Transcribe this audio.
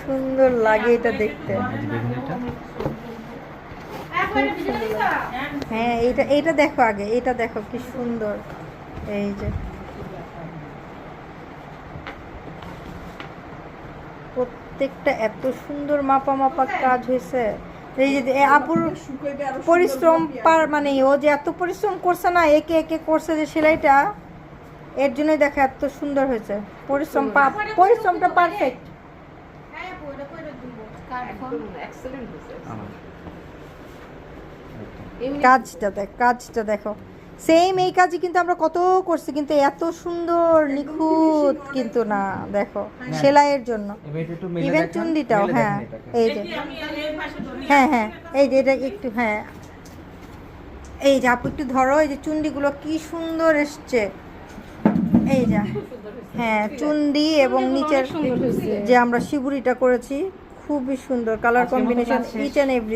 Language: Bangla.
সুন্দর লাগে এটা দেখতে। হ্যাঁ, এটা দেখো আগে, এটা দেখো কি সুন্দর। এই যে প্রত্যেকটা এত সুন্দর মাপা মাপা কাজ হয়েছে। এই যে আপুর পরিশ্রম মানে ও যে এত পরিশ্রম করছে না, একে একে করছে যে সেলাইটা, এর জন্যই দেখা এত সুন্দর হয়েছে। পরিশ্রমটা পারফেক্ট। কাজটা দেখো সেম এই কাজই কিন্তু আমরা কত করছি, কিন্তু এত সুন্দর নিখুঁত কিন্তু না। দেখো সেলাইয়ের জন্য ইভেন চুন্ডিটাও। হ্যাঁ এই যে, হ্যাঁ হ্যাঁ এই যে এটা একটু, হ্যাঁ এই যে আপু একটু ধরো, এই যে চুন্ডিগুলো কি সুন্দর এসছে। এই যে হ্যাঁ চুন্ডি এবং নিচের যে আমরা শিবুরিটা করেছি খুবই সুন্দর colour combination, each and every.